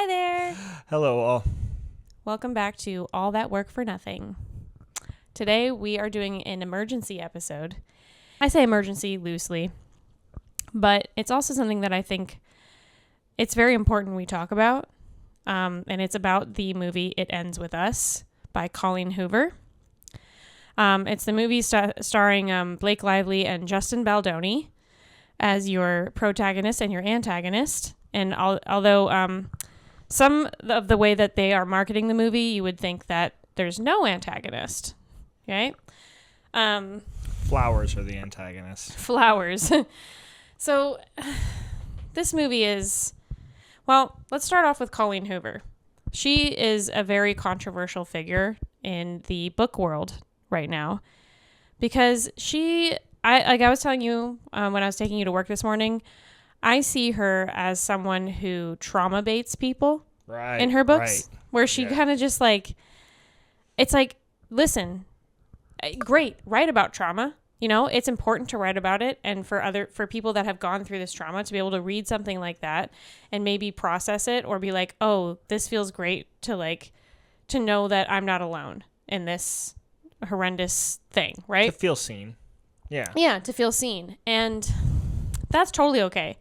Hi there. Hello, all. Welcome back to All That Work for Nothing. Today we are doing an emergency episode. I say emergency loosely, but it's also something that I think it's very important we talk about. And it's about the movie It Ends With Us by Colleen Hoover. It's the movie starring Blake Lively and Justin Baldoni as your protagonist and your antagonist. And although some of the way that they are marketing the movie, you would think that there's no antagonist, okay? Flowers are the antagonist. Flowers. So this movie is, well, let's start off with Colleen Hoover. She is a very controversial figure in the book world right now because I was telling you when I was taking you to work this morning, I see her as someone who trauma baits people in her books, where she kind of just like, it's like, listen, great, write about trauma. You know, it's important to write about it. And for people that have gone through this trauma to be able to read something like that and maybe process it or be like, oh, this feels great to know that I'm not alone in this horrendous thing, right? To feel seen. Yeah. Yeah, to feel seen. And that's totally okay.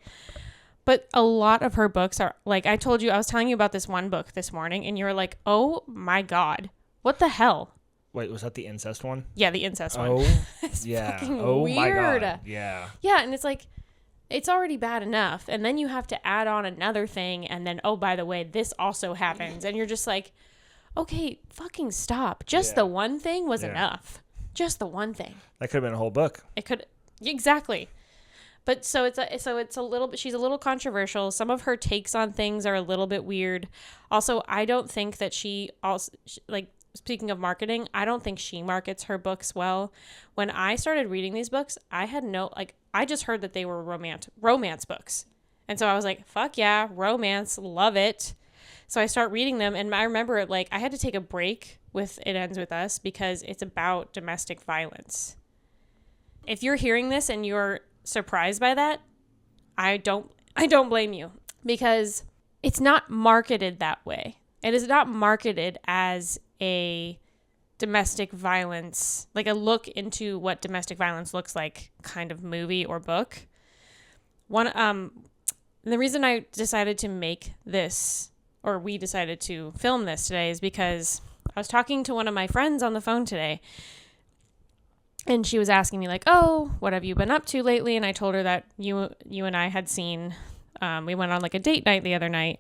But a lot of her books are, like I told you, I was telling you about this one book this morning, and you were like, oh my God, what the hell? Wait, was that the incest one? Yeah, the incest one. Oh, it's yeah. fucking Oh, weird. my God. Yeah. Yeah, and it's like, it's already bad enough. And then you have to add on another thing, and then, oh, by the way, this also happens. And you're just like, okay, fucking stop. Just the one thing was enough. Just the one thing. That could have been a whole book. It could, exactly. But so it's a little bit, she's a little controversial. Some of her takes on things are a little bit weird. Also, I don't think that speaking of marketing, I don't think she markets her books well. When I started reading these books, I had I just heard that they were romance books. And so I was like, fuck yeah, romance, love it. So I start reading them, and I remember I had to take a break with It Ends With Us because it's about domestic violence. If you're hearing this and you're surprised by that, I don't blame you, because it's not marketed that way. It is not marketed as a domestic violence, like a look into what domestic violence looks like kind of movie or book. The reason I decided to make this, or we decided to film this today, is because I was talking to one of my friends on the phone today, and she was asking me like, oh, what have you been up to lately? And I told her that you and I had seen, we went on like a date night the other night.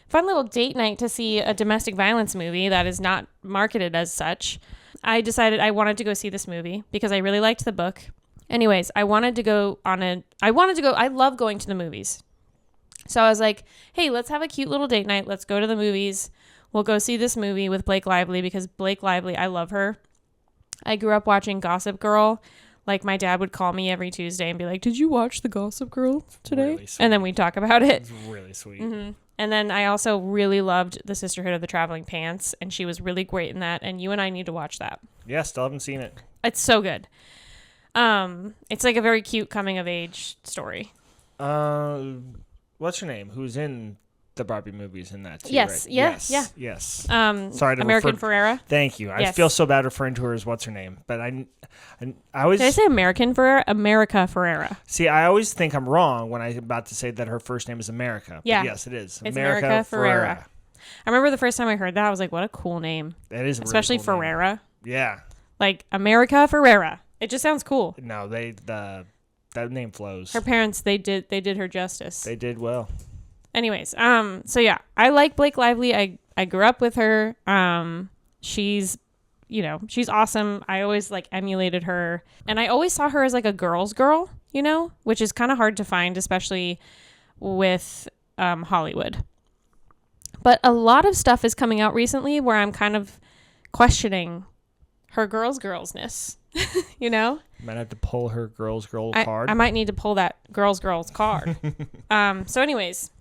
Fun little date night to see a domestic violence movie that is not marketed as such. I decided I wanted to go see this movie because I really liked the book. Anyways, I love going to the movies. So I was like, hey, let's have a cute little date night. Let's go to the movies. We'll go see this movie with Blake Lively because Blake Lively, I love her. I grew up watching Gossip Girl. Like, my dad would call me every Tuesday and be like, did you watch the Gossip Girl today? Really sweet. And then we'd talk about it. It's really sweet. Mm-hmm. And then I also really loved The Sisterhood of the Traveling Pants, and she was really great in that, and you and I need to watch that. Yeah, still haven't seen it. It's so good. It's like a very cute coming-of-age story. What's her name? Who's in the Barbie movies in that too, yes, right? yeah, yes, yeah. Yes. Sorry to American Ferrera. Thank you. Yes. I feel so bad referring to her as what's her name, but I always... Did I say American Ferrera? America Ferrera. See, I always think I'm wrong when I'm about to say that her first name is America. Yeah. But yes, it is. It's America Ferrera. I remember the first time I heard that, I was like, what a cool name. That is a especially really cool Ferrera. Name. Yeah. Like, America Ferrera. It just sounds cool. No, that name flows. Her parents, they did her justice. They did well. Anyways, so yeah, I like Blake Lively. I grew up with her. She's awesome. I always emulated her, and I always saw her as like a girl's girl, which is kind of hard to find, especially with Hollywood. But a lot of stuff is coming out recently where I'm kind of questioning her girlsness, Might have to pull her girl card. I might need to pull that girl's card. So anyways,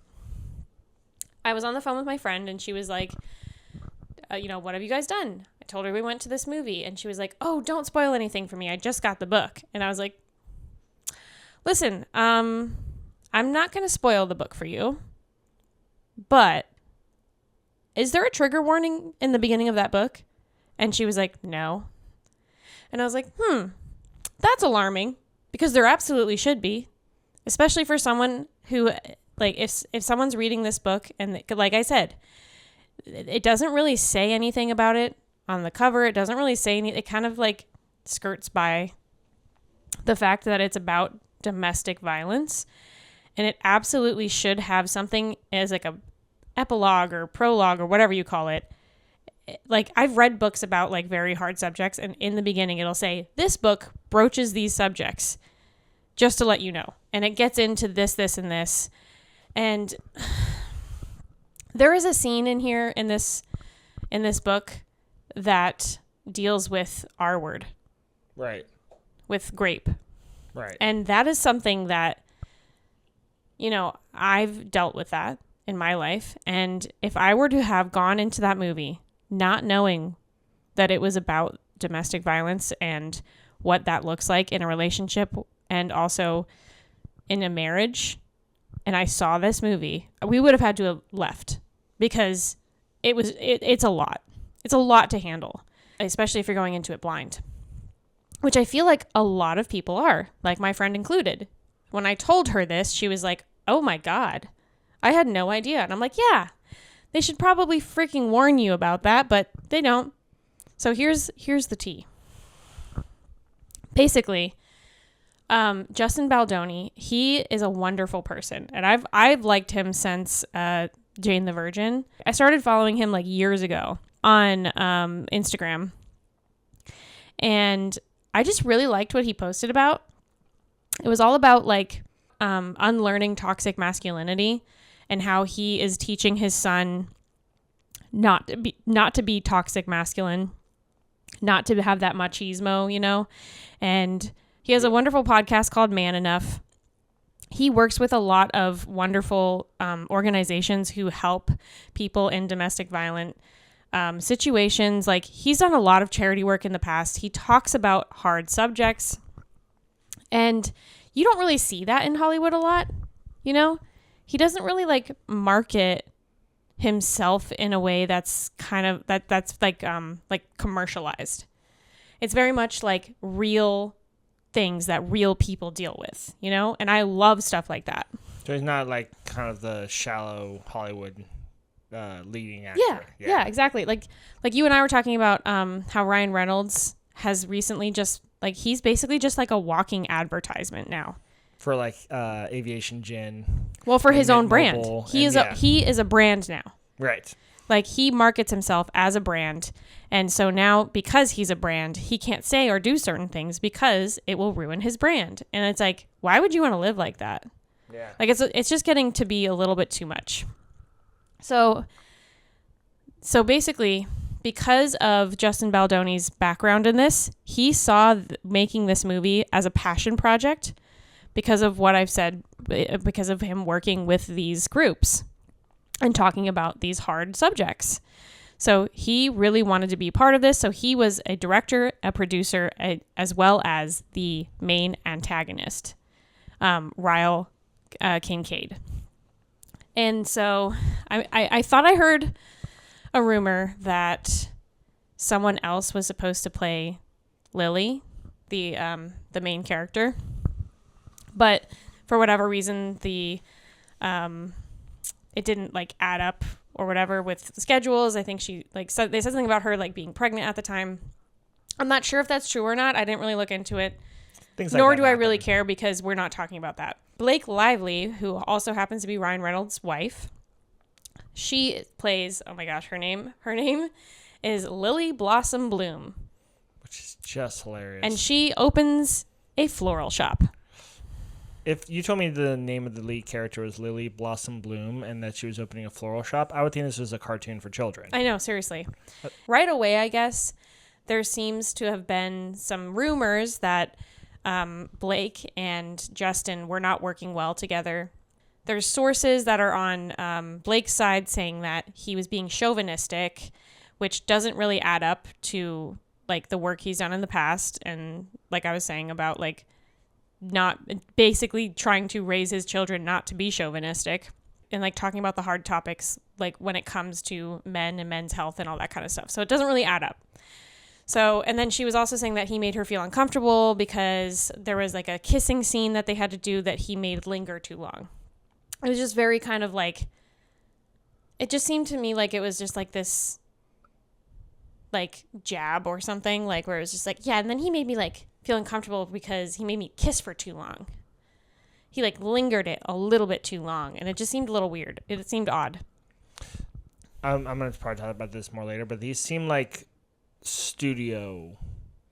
I was on the phone with my friend, and she was like, what have you guys done? I told her we went to this movie, and she was like, oh, don't spoil anything for me. I just got the book. And I was like, listen, I'm not going to spoil the book for you, but is there a trigger warning in the beginning of that book? And she was like, no. And I was like, that's alarming, because there absolutely should be, especially for someone who, like, if someone's reading this book, and like I said, it doesn't really say anything about it on the cover. It doesn't really say anything. It kind of like skirts by the fact that it's about domestic violence, and it absolutely should have something as like a epilogue or prologue or whatever you call it. Like, I've read books about like very hard subjects, and in the beginning it'll say, this book broaches these subjects, just to let you know. And it gets into this, and this. And there is a scene in here in this book that deals with R word. Right. With grape. Right. And that is something that, you know, I've dealt with that in my life. And if I were to have gone into that movie not knowing that it was about domestic violence and what that looks like in a relationship and also in a marriage, and I saw this movie, we would have had to have left, because it's a lot. It's a lot to handle, especially if you're going into it blind, which I feel like a lot of people are, like my friend included. When I told her this, she was like, oh my God, I had no idea. And I'm like, yeah, they should probably freaking warn you about that, but they don't. So here's the tea. Basically, Justin Baldoni, he is a wonderful person, and I've liked him since Jane the Virgin. I started following him like years ago on Instagram, and I just really liked what he posted about. It was all about like unlearning toxic masculinity, and how he is teaching his son not to be toxic masculine, not to have that machismo, you know. And he has a wonderful podcast called Man Enough. He works with a lot of wonderful organizations who help people in domestic violent situations. Like, he's done a lot of charity work in the past. He talks about hard subjects, and you don't really see that in Hollywood a lot, you know. He doesn't really like market himself in a way that's kind of that's like commercialized. It's very much like real things that real people deal with, you know? And I love stuff like that. So he's not like kind of the shallow Hollywood leading actor. Yeah, exactly. Like you and I were talking about how Ryan Reynolds has recently just like, he's basically just like a walking advertisement now. For like aviation gin. Well, for his own brand. He is a brand now. Right. Like, he markets himself as a brand. And so now, because he's a brand, he can't say or do certain things because it will ruin his brand. And it's like, why would you want to live like that? Yeah. Like, it's just getting to be a little bit too much. So basically, because of Justin Baldoni's background in this, he saw making this movie as a passion project because of what I've said, because of him working with these groups and talking about these hard subjects. So he really wanted to be part of this. So he was a director, a producer, as well as the main antagonist, Ryle Kincaid. And so I thought I heard a rumor that someone else was supposed to play Lily, the main character. But for whatever reason, it didn't like add up or whatever with schedules. I think they said something about her like being pregnant at the time. I'm not sure if that's true or not. I didn't really look into it. Nor do I really care, because we're not talking about that. Blake Lively, who also happens to be Ryan Reynolds' wife, she plays, oh my gosh, her name is Lily Blossom Bloom. Which is just hilarious. And she opens a floral shop. If you told me the name of the lead character was Lily Blossom Bloom and that she was opening a floral shop, I would think this was a cartoon for children. I know, seriously. Right away, I guess, there seems to have been some rumors that Blake and Justin were not working well together. There's sources that are on Blake's side saying that he was being chauvinistic, which doesn't really add up to like the work he's done in the past. And like I was saying about like not basically trying to raise his children not to be chauvinistic. and like talking about the hard topics, like when it comes to men and men's health and all that kind of stuff. So it doesn't really add up. So, and then she was also saying that he made her feel uncomfortable because there was like a kissing scene that they had to do that he made linger too long. It was just very kind of like, it just seemed to me like it was just like this like jab or something, like where it was just like, yeah, and then he made me like feel uncomfortable because he made me kiss for too long. He like lingered it a little bit too long, and it just seemed a little weird. It seemed odd. I'm going to probably talk about this more later, but these seem like studio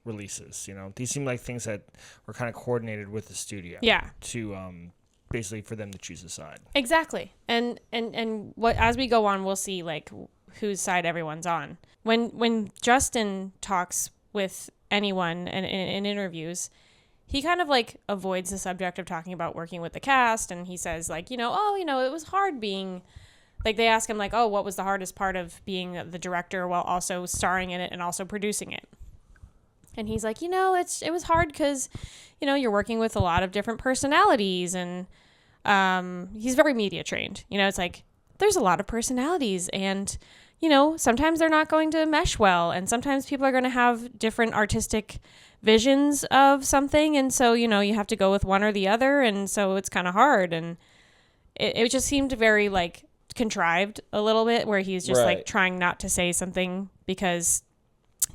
releases, you know. These seem like things that were kind of coordinated with the studio. Yeah. To basically for them to choose a side. Exactly. And what as we go on, we'll see like whose side everyone's on. When Justin talks with anyone in interviews, he kind of like avoids the subject of talking about working with the cast, and he says like, it was hard being like, they ask him like, oh, what was the hardest part of being the director while also starring in it and also producing it? And he's like, it was hard because, you're working with a lot of different personalities, and he's very media trained. It's like, there's a lot of personalities, and, sometimes they're not going to mesh well, and sometimes people are going to have different artistic visions of something, and so, you have to go with one or the other, and so it's kind of hard. And it just seemed very, like, contrived a little bit, where he's just like trying not to say something because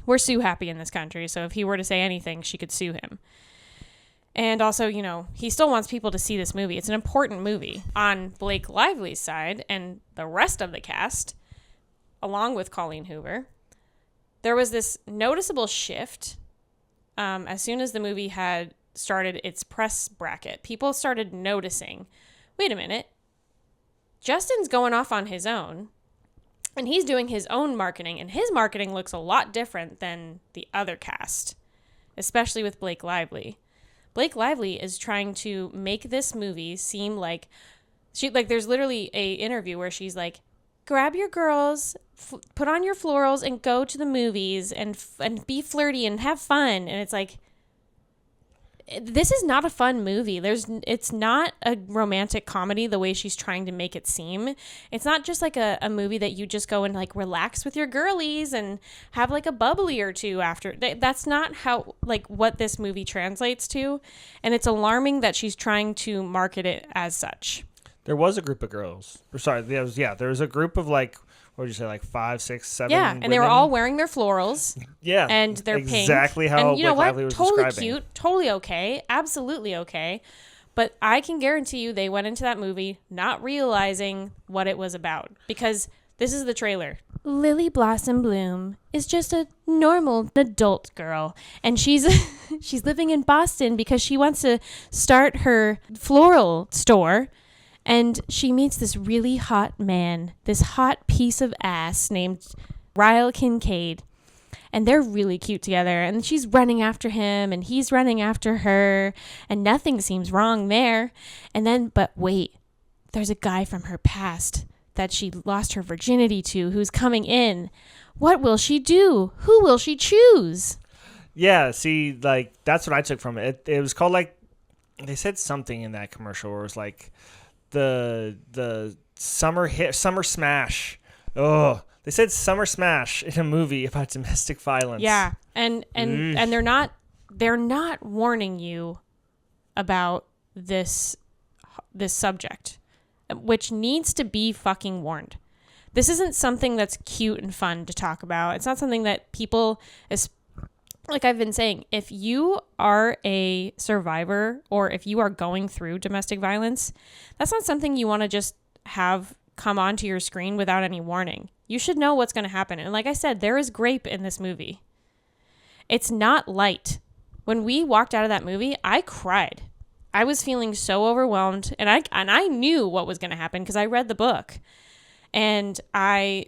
we're sue happy in this country. So if he were to say anything, she could sue him. And also, he still wants people to see this movie. It's an important movie. On Blake Lively's side and the rest of the cast, along with Colleen Hoover, there was this noticeable shift as soon as the movie had started its press bracket. People started noticing, wait a minute, Justin's going off on his own, and he's doing his own marketing, and his marketing looks a lot different than the other cast, especially with Blake Lively. Blake Lively is trying to make this movie seem like there's literally a interview where she's like, grab your girls, put on your florals, and go to the movies and be flirty and have fun. And it's like, this is not a fun movie. It's not a romantic comedy the way she's trying to make it seem. It's not just like a movie that you just go and like relax with your girlies and have like a bubbly or two after. That's not how, like, what this movie translates to. And it's alarming that she's trying to market it as such. There was a group of girls. There was a group of like, what would you say, like 5, 6, 7 Yeah, and women? they were all wearing their florals. Yeah. And they're pink. Exactly how and you know Blake Lively what? was Totally describing. cute. Totally okay. Absolutely okay. But I can guarantee you they went into that movie not realizing what it was about. Because this is the trailer. Lily Blossom Bloom is just a normal adult girl. And she's living in Boston because she wants to start her floral store. And she meets this really hot man, this hot piece of ass named Ryle Kincaid. And they're really cute together. And she's running after him and he's running after her. And nothing seems wrong there. And then, but wait, there's a guy from her past that she lost her virginity to who's coming in. What will she do? Who will she choose? Yeah, see, like, that's what I took from it. It was called, like, they said something in that commercial where it was like, the summer smash. Oh, they said summer smash in a movie about domestic violence. Yeah, and they're not warning you about this subject, which needs to be fucking warned. This isn't something that's cute and fun to talk about. It's not something that people, like I've been saying, if you are a survivor or if you are going through domestic violence, that's not something you want to just have come onto your screen without any warning. You should know what's going to happen. And like I said, there is grape in this movie. It's not light. When we walked out of that movie, I cried. I was feeling so overwhelmed, and I knew what was going to happen because I read the book. And I,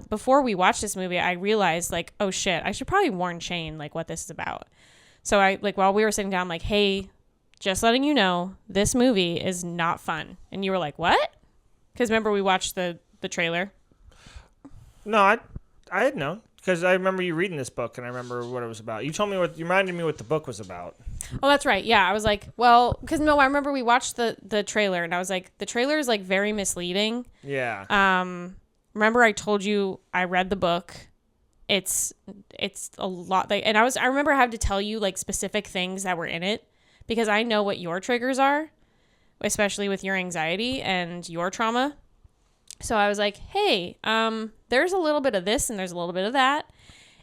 before we watched this movie, I realized like, oh shit, I should probably warn Shane like what this is about. So I, like, while we were sitting down, I'm like, hey, just letting you know, this movie is not fun. And you were like, what? Because remember we watched the trailer? No, I had known because I remember you reading this book and I remember what it was about. You reminded me what the book was about. Oh, that's right. Yeah, I was like, well, because no, I remember we watched the trailer, and I was like, the trailer is like very misleading. Yeah. Remember I told you I read the book. It's a lot, like, and I remember I had to tell you like specific things that were in it because I know what your triggers are, especially with your anxiety and your trauma. So I was like, hey, there's a little bit of this and there's a little bit of that.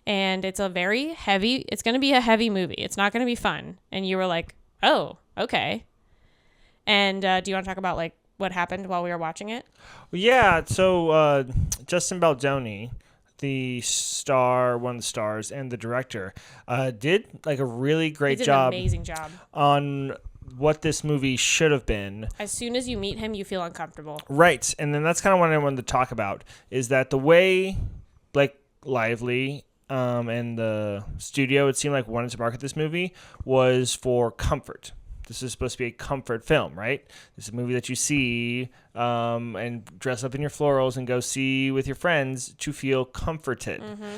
And it's going to be a heavy movie. It's not going to be fun. And you were like, oh, okay. And do you want to talk about like what happened while we were watching it? Yeah. So Justin Baldoni, one of the stars, and the director, did like a really great job. An amazing job on what this movie should have been. As soon as you meet him, you feel uncomfortable. Right. And then that's kind of what I wanted to talk about, is that the way Blake Lively and the studio, it seemed like, wanted to market this movie was for comfort. This is supposed to be a comfort film, right? This is a movie that you see and dress up in your florals and go see with your friends to feel comforted. Mm-hmm.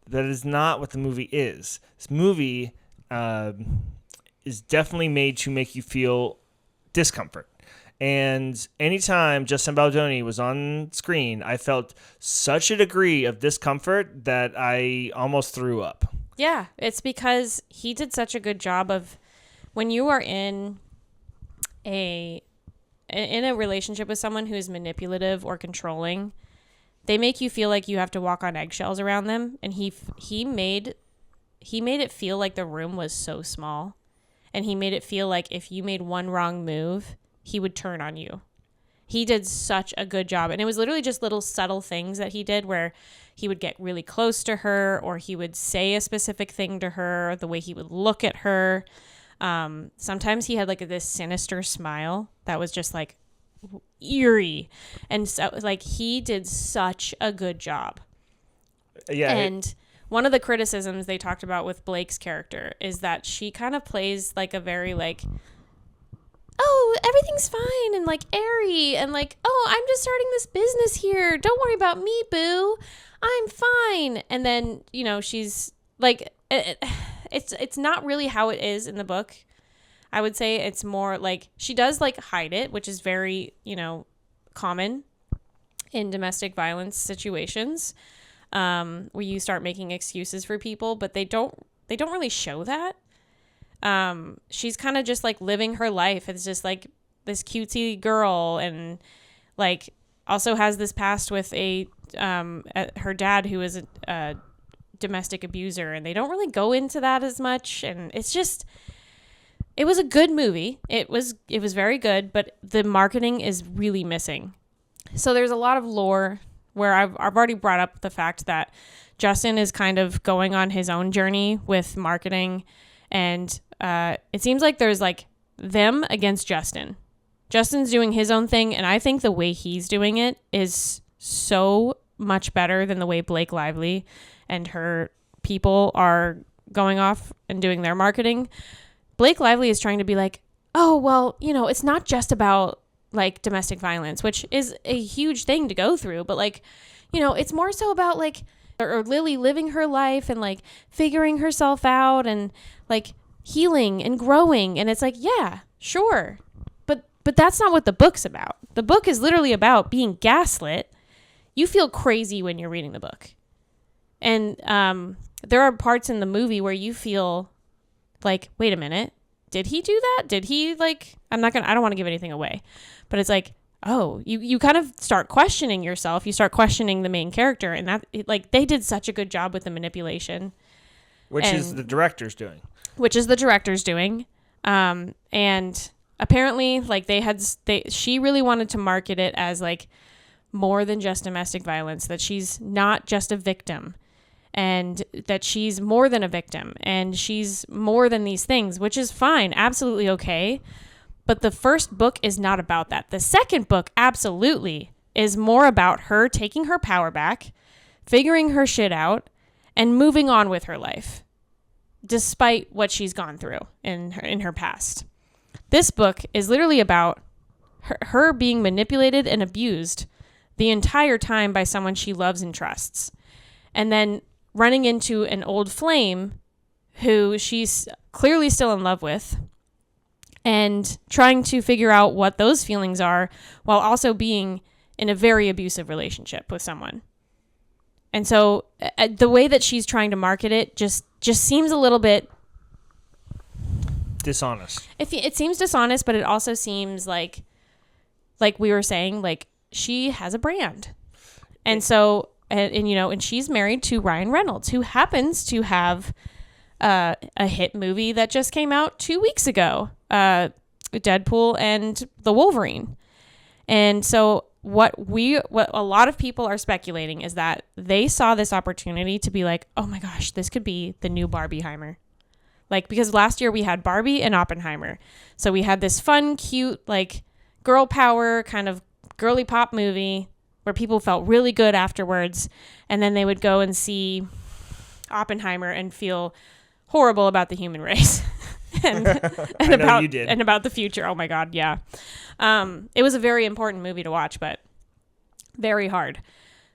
That is not what the movie is. This movie is definitely made to make you feel discomfort. And anytime Justin Baldoni was on screen, I felt such a degree of discomfort that I almost threw up. Yeah, it's because he did such a good job of, when you are in a relationship with someone who is manipulative or controlling, they make you feel like you have to walk on eggshells around them. And he made it feel like the room was so small. And he made it feel like if you made one wrong move, he would turn on you. He did such a good job. And it was literally just little subtle things that he did where he would get really close to her, or he would say a specific thing to her, the way he would look at her. Sometimes he had like this sinister smile that was just like eerie. And so like he did such a good job. Yeah. And one of the criticisms they talked about with Blake's character is that she kind of plays like a very like, oh, everything's fine and like airy and like, oh, I'm just starting this business here. Don't worry about me, boo. I'm fine. And then, you know, she's like, it's not really how it is in the book. I would say it's more like she does like hide it, which is very, you know, common in domestic violence situations. Where you start making excuses for people, but they don't really show that. She's kind of just like living her life. It's just like this cutesy girl, and like also has this past with her dad who is a domestic abuser, and they don't really go into that as much. And it's just, it was a good movie. It was very good, but the marketing is really missing. So there's a lot of lore where I've already brought up the fact that Justin is kind of going on his own journey with marketing, and it seems like there's like them against Justin. Justin's doing his own thing, and I think the way he's doing it is so much better than the way Blake Lively and her people are going off and doing their marketing. Blake Lively is trying to be like, oh, well, you know, it's not just about like domestic violence, which is a huge thing to go through, but like, you know, it's more so about like, or Lily living her life and like figuring herself out and like healing and growing. And it's like, yeah, sure. But that's not what the book's about. The book is literally about being gaslit. You feel crazy when you're reading the book. And there are parts in the movie where you feel like, wait a minute, did he do that? Did he like, I don't want to give anything away, but it's like, oh, you kind of start questioning yourself. You start questioning the main character, and that like they did such a good job with the manipulation. Which is the director's doing. And apparently like she really wanted to market it as like more than just domestic violence, that she's not just a victim, and that she's more than a victim, and she's more than these things, which is fine, absolutely okay. But the first book is not about that. The second book absolutely is more about her taking her power back, figuring her shit out, and moving on with her life, despite what she's gone through in her past. This book is literally about her being manipulated and abused the entire time by someone she loves and trusts, and then running into an old flame who she's clearly still in love with, and trying to figure out what those feelings are while also being in a very abusive relationship with someone. And so the way that she's trying to market it just seems a little bit dishonest. It seems dishonest, but it also seems like we were saying, like, she has a brand. And so, and you know, and she's married to Ryan Reynolds, who happens to have a hit movie that just came out 2 weeks ago, Deadpool and the Wolverine. And so what a lot of people are speculating is that they saw this opportunity to be like, oh my gosh, this could be the new Barbieheimer. Like, because last year we had Barbie and Oppenheimer. So we had this fun, cute, like, girl power kind of girly pop movie where people felt really good afterwards. And then they would go and see Oppenheimer and feel horrible about the human race. and about the future. Oh my God. Yeah. It was a very important movie to watch, but very hard.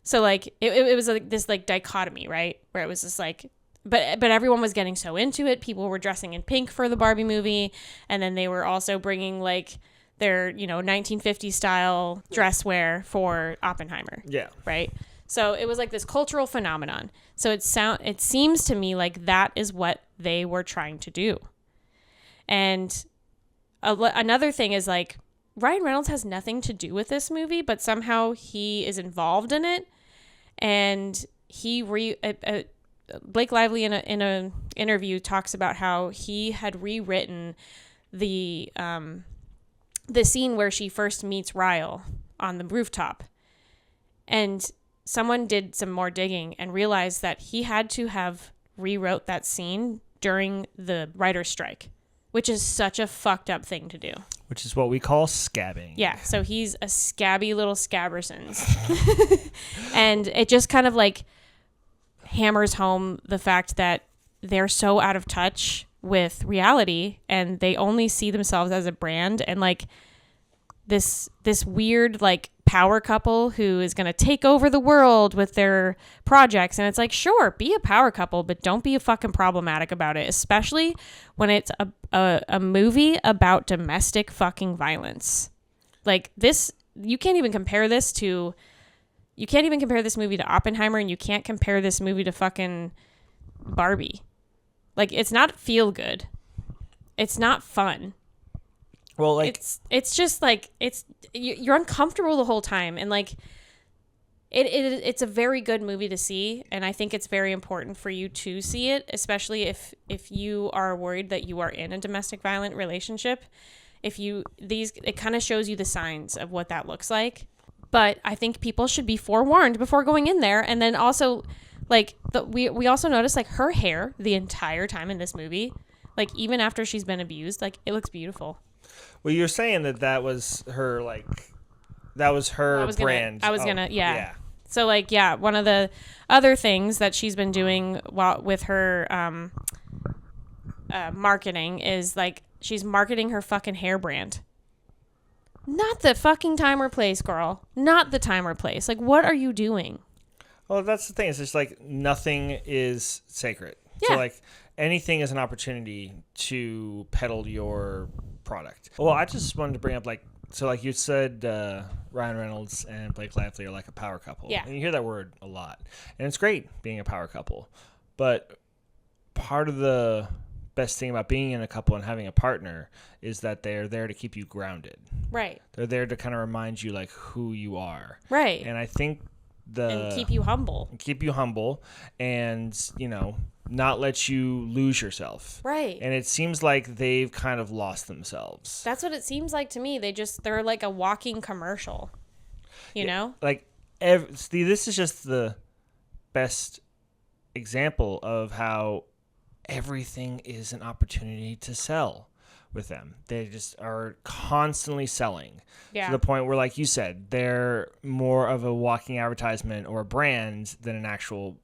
So like, it was like this like dichotomy, right? Where it was just like, but everyone was getting so into it. People were dressing in pink for the Barbie movie. And then they were also bringing like their, 1950s style dress wear for Oppenheimer. Yeah. Right. So it was like this cultural phenomenon. So it seems to me like that is what they were trying to do. And another thing is like Ryan Reynolds has nothing to do with this movie, but somehow he is involved in it. And Blake Lively in a interview talks about how he had rewritten the scene where she first meets Ryle on the rooftop. And someone did some more digging and realized that he had to have rewrote that scene during the writer's strike, which is such a fucked up thing to do. Which is what we call scabbing. Yeah, so he's a scabby little Scabbersons. And it just kind of like hammers home the fact that they're so out of touch with reality and they only see themselves as a brand and like this weird like power couple who is going to take over the world with their projects. And it's like, sure, be a power couple, but don't be fucking problematic about it, especially when it's a movie about domestic fucking violence. Like this, you can't even compare this movie to Oppenheimer, and you can't compare this movie to fucking Barbie. Like, it's not feel good. It's not fun. Well, like it's just like you're uncomfortable the whole time, and like it's a very good movie to see, and I think it's very important for you to see it, especially if you are worried that you are in a domestic violent relationship. It kind of shows you the signs of what that looks like. But I think people should be forewarned before going in there. And then also, like, we also noticed, like, her hair the entire time in this movie, like, even after she's been abused, like, it looks beautiful. Well, you're saying that was her, like, that was her brand. Yeah. So, like, yeah, one of the other things that she's been doing with her marketing is, like, she's marketing her fucking hair brand. Not the fucking time or place, girl. Not the time or place. Like, what are you doing? Well, that's the thing. It's just like nothing is sacred. Yeah. So, like, anything is an opportunity to peddle your product. Well, I just wanted to bring up, like, so like you said, Ryan Reynolds and Blake Lively are like a power couple. Yeah. And you hear that word a lot. And it's great being a power couple. But part of the best thing about being in a couple and having a partner is that they're there to keep you grounded. Right. They're there to kind of remind you, like, who you are. Right. And I think and keep you humble. And, not let you lose yourself. Right. And it seems like they've kind of lost themselves. That's what it seems like to me. They're like a walking commercial, you know? Like, this is just the best example of how everything is an opportunity to sell with them. They just are constantly selling. Yeah. To the point where, like you said, they're more of a walking advertisement or a brand than an actual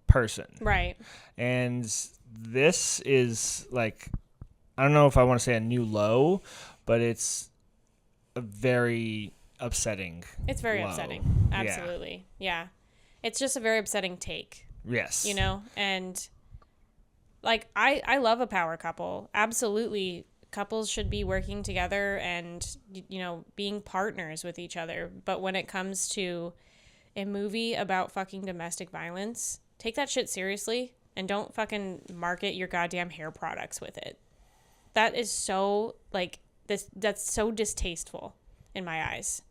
person. Right. And this is like, I don't know if I want to say a new low, but it's a very upsetting. It's very low. upsetting. Absolutely. Yeah. It's just a very upsetting take. Yes. And like I love a power couple. Absolutely. Couples should be working together and, you know, being partners with each other. But when it comes to a movie about fucking domestic violence, take that shit seriously and don't fucking market your goddamn hair products with it. That is so, like, that's so distasteful in my eyes.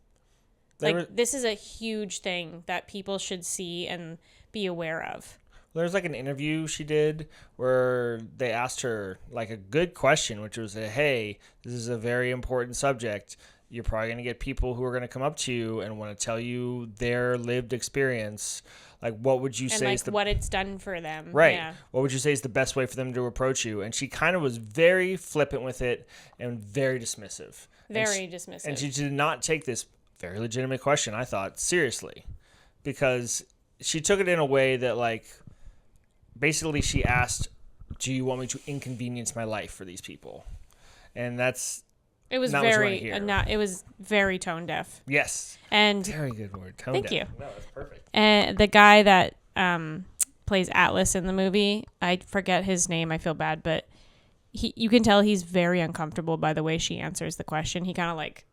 Like, this is a huge thing that people should see and be aware of. There's like an interview she did where they asked her like a good question, which was, hey, this is a very important subject. You're probably going to get people who are going to come up to you and want to tell you their lived experience. Like, what would you say is what it's done for them. Right. Yeah. What would you say is the best way for them to approach you? And she kind of was very flippant with it and very dismissive. Dismissive. And she did not take this very legitimate question, I thought, seriously. Because she took it in a way that, like, basically she asked, do you want me to inconvenience my life for these people? And that's... It was it was very tone deaf. Yes. And very good word. Tone thank deaf. you. No, that's perfect. And the guy that plays Atlas in the movie, I forget his name. I feel bad, but you can tell he's very uncomfortable by the way she answers the question. He kind of like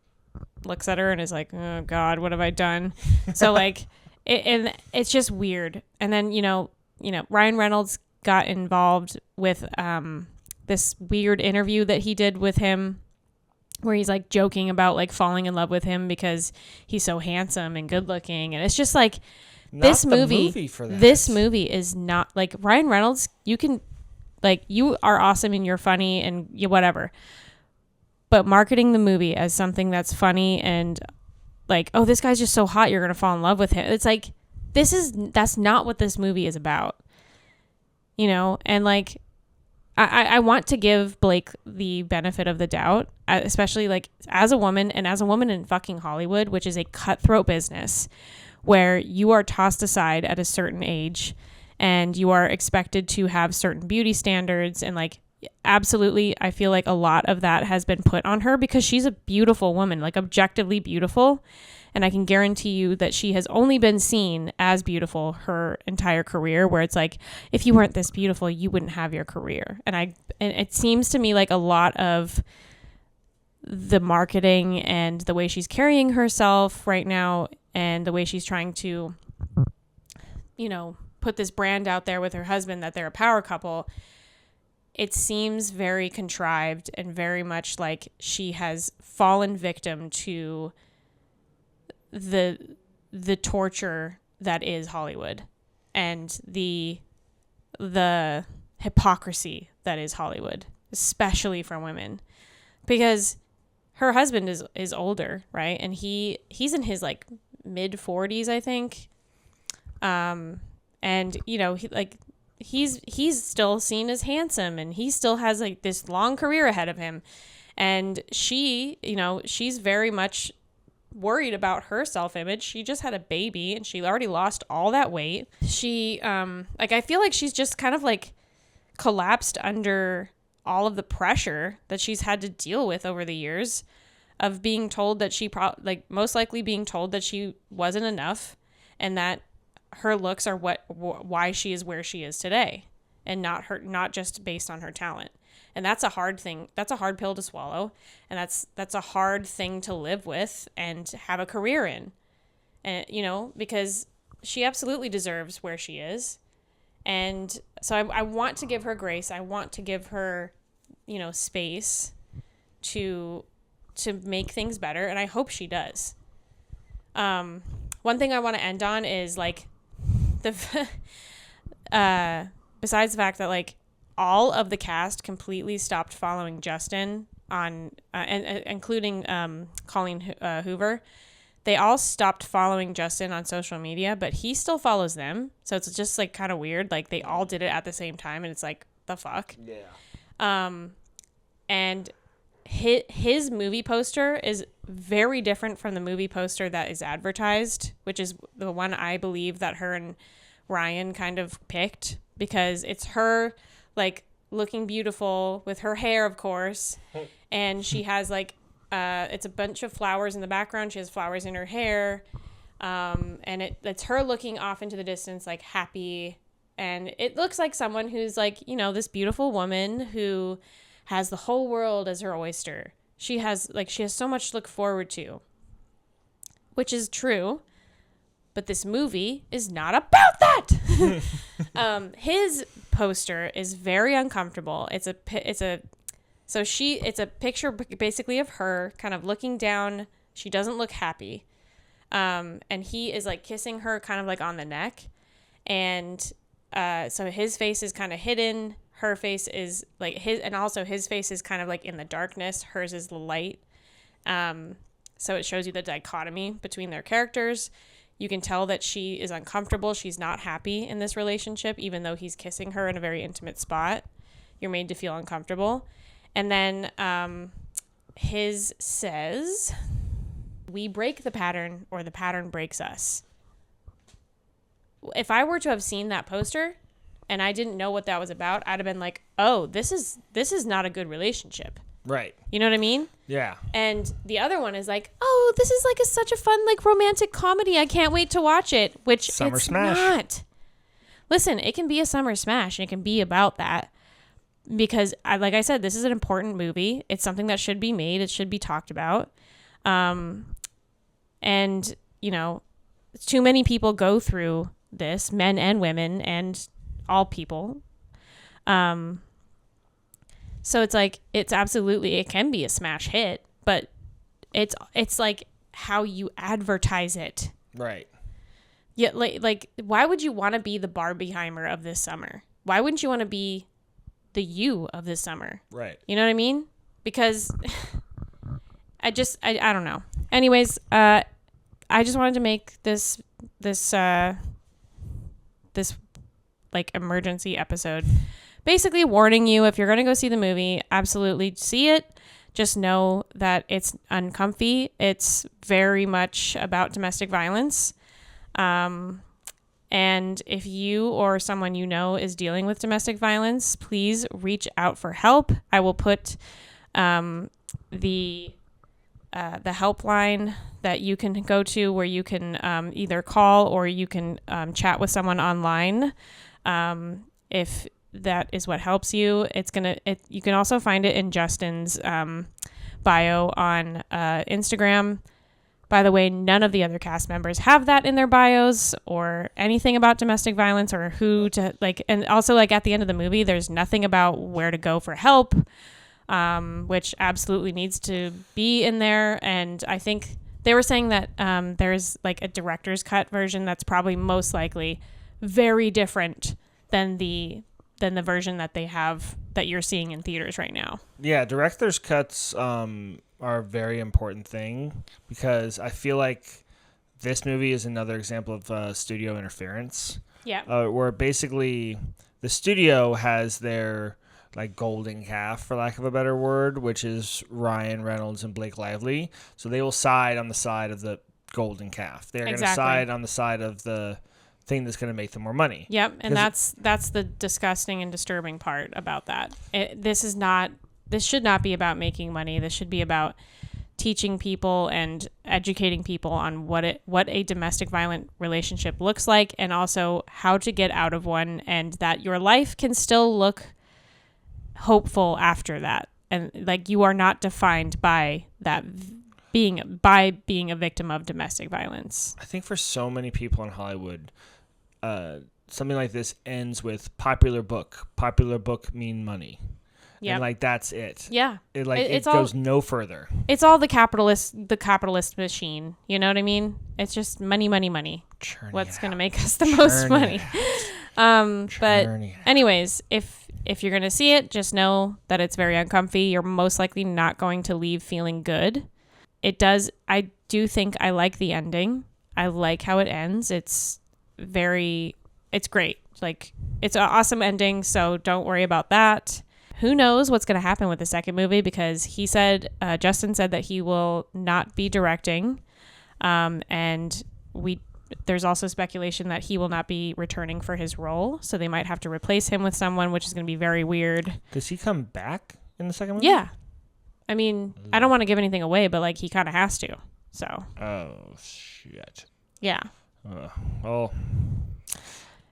looks at her and is like, "Oh God, what have I done?" So like, and it's just weird. And then you know, Ryan Reynolds got involved with this weird interview that he did with him, where he's like joking about like falling in love with him because he's so handsome and good looking. And it's just like, this movie is not like Ryan Reynolds. You can like, you are awesome and you're funny and you whatever, but marketing the movie as something that's funny and like, oh, this guy's just so hot, you're going to fall in love with him. It's like, that's not what this movie is about, you know? And like, I want to give Blake the benefit of the doubt, especially like as a woman in fucking Hollywood, which is a cutthroat business where you are tossed aside at a certain age and you are expected to have certain beauty standards. And like, absolutely, I feel like a lot of that has been put on her because she's a beautiful woman, like objectively beautiful. And I can guarantee you that she has only been seen as beautiful her entire career, where it's like, if you weren't this beautiful, you wouldn't have your career. And it seems to me like a lot of the marketing and the way she's carrying herself right now and the way she's trying to, you know, put this brand out there with her husband that they're a power couple, it seems very contrived and very much like she has fallen victim to the torture that is Hollywood and the hypocrisy that is Hollywood, especially for women, because her husband is older, right? And he's in his like mid 40s, I think. And you know, he's still seen as handsome and he still has like this long career ahead of him. And she, you know, she's very much worried about her self-image. She just had a baby and she already lost all that weight. She like, I feel like she's just kind of like collapsed under all of the pressure that she's had to deal with over the years of being told that most likely being told that she wasn't enough and that her looks are why she is where she is today and not just based on her talent. And that's a hard thing. That's a hard pill to swallow. And that's a hard thing to live with and have a career in. And, you know, because she absolutely deserves where she is. And so I want to give her grace. I want to give her, you know, space to make things better. And I hope she does. One thing I want to end on is like besides the fact that like, all of the cast completely stopped following Justin on, and including Colleen Hoover. They all stopped following Justin on social media, but he still follows them. So it's just like kind of weird. Like they all did it at the same time, and it's like, the fuck. Yeah. And his movie poster is very different from the movie poster that is advertised, which is the one I believe that her and Ryan kind of picked, because it's her like looking beautiful with her hair, of course, and she has like it's a bunch of flowers in the background. She has flowers in her hair, and it's her looking off into the distance like happy and it looks like someone who's like, you know, this beautiful woman who has the whole world as her oyster. She has so much to look forward to, which is true. But this movie is not about that. His poster is very uncomfortable. It's a picture basically of her kind of looking down. She doesn't look happy. And he is like kissing her kind of like on the neck. And so his face is kind of hidden. Her face is like his face is kind of like in the darkness. Hers is the light. So it shows you the dichotomy between their characters. You can tell that she is uncomfortable. She's not happy in this relationship, even though he's kissing her in a very intimate spot. You're made to feel uncomfortable. And then his says, "We break the pattern, or the pattern breaks us." If I were to have seen that poster and I didn't know what that was about, I'd have been like, oh, this is not a good relationship. Right. You know what I mean? Yeah. And the other one is like, oh, this is like such a fun like romantic comedy. I can't wait to watch it. Which Summer it's smash. not. Listen, it can be a summer smash and it can be about that. Because like I said, this is an important movie. It's something that should be made. It should be talked about. And, you know, too many people go through this, men and women and all people. So it's like, it can be a smash hit, but it's like how you advertise it. Right. Yeah. Like why would you want to be the Barbieheimer of this summer? Why wouldn't you want to be the you of this summer? Right. You know what I mean? Because I don't know. Anyways, I just wanted to make this like emergency episode, basically warning you, if you're going to go see the movie, absolutely see it. Just know that it's uncomfy. It's very much about domestic violence. And if you or someone you know is dealing with domestic violence, please reach out for help. I will put the helpline that you can go to, where you can either call or you can chat with someone online. If that is what helps you, you can also find it in Justin's bio on Instagram. By the way, none of the other cast members have that in their bios or anything about domestic violence or who to like. And also, like, at the end of the movie, there's nothing about where to go for help, which absolutely needs to be in there. And I think they were saying that there's like a director's cut version that's probably most likely very different than the version that they have that you're seeing in theaters right now. Yeah, director's cuts are a very important thing, because I feel like this movie is another example of studio interference. Yeah. Where basically the studio has their like golden calf, for lack of a better word, which is Ryan Reynolds and Blake Lively. So they will side on the side of the golden calf. They're going to side on the side of the thing that's going to make them more money. Yep, and that's the disgusting and disturbing part about that. This should not be about making money. This should be about teaching people and educating people on what a domestic violent relationship looks like, and also how to get out of one, and that your life can still look hopeful after that, and like you are not defined by that being a victim of domestic violence. I think for so many people in Hollywood, something like this ends with popular book mean money. Yeah. And like that's it. Yeah. It goes no further. It's all the capitalist machine. You know what I mean? It's just money. What's going to make us the most money? But anyways, if you're going to see it, just know that it's very uncomfy. You're most likely not going to leave feeling good. I do think I like the ending. I like how it ends. It's great. Like, it's an awesome ending. So don't worry about that. Who knows what's going to happen with the second movie, because Justin said that he will not be directing. And there's also speculation that he will not be returning for his role. So they might have to replace him with someone, which is going to be very weird. Does he come back in the second movie? Yeah. I mean, I don't want to give anything away, but like he kind of has to. So. Oh, shit. Yeah. Oh.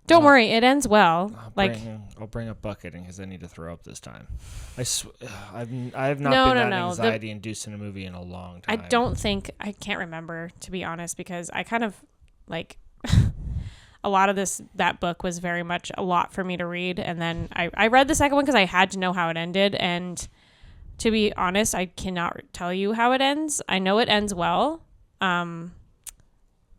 Don't worry, it ends well. I'll bring a bucket in because I need to throw up this time. I have not No, been no, that no. anxiety induced in a movie in a long time. I can't remember, to be honest, because I kind of like a lot of that book was very much a lot for me to read. And then I read the second one because I had to know how it ended. And to be honest, I cannot tell you how it ends. I know it ends well.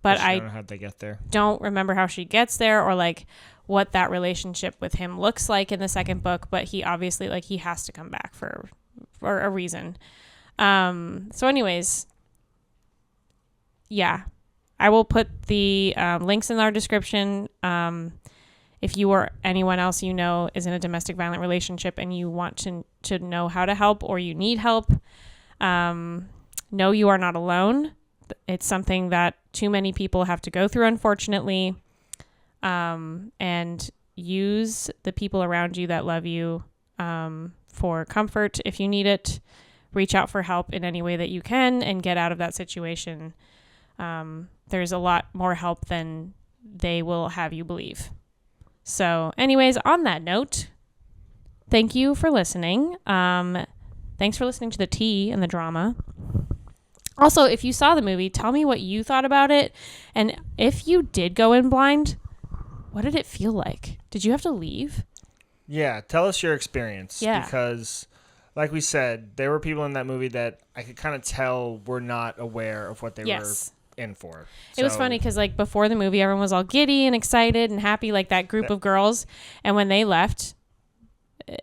But I don't know how they get there. Don't remember how she gets there or like what that relationship with him looks like in the second book. But he obviously he has to come back for a reason. So anyways, yeah, I will put the links in our description. If you or anyone else you know is in a domestic violent relationship and you want to know how to help or you need help, know you are not alone. It's something that too many people have to go through, unfortunately. And use the people around you that love you for comfort if you need it. Reach out for help in any way that you can and get out of that situation. There's a lot more help than they will have you believe. So anyways, on that note, thank you for listening. Thanks for listening to the tea and the drama. Also, if you saw the movie, tell me what you thought about it. And if you did go in blind, what did it feel like? Did you have to leave? Yeah, tell us your experience. Yeah. Because, like we said, there were people in that movie that I could kind of tell were not aware of what they were in for. It was funny because, before the movie, everyone was all giddy and excited and happy, like that group of girls. And when they left,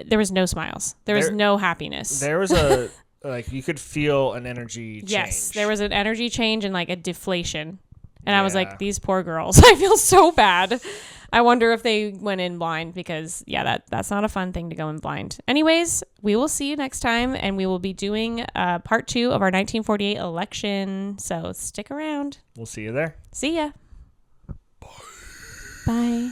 there was no smiles. There was no happiness. There was a... you could feel an energy change. Yes, there was an energy change and a deflation. And I was like, these poor girls. I feel so bad. I wonder if they went in blind because, that's not a fun thing to go in blind. Anyways, we will see you next time. And we will be doing part 2 of our 1948 election. So stick around. We'll see you there. See ya. Bye. Bye.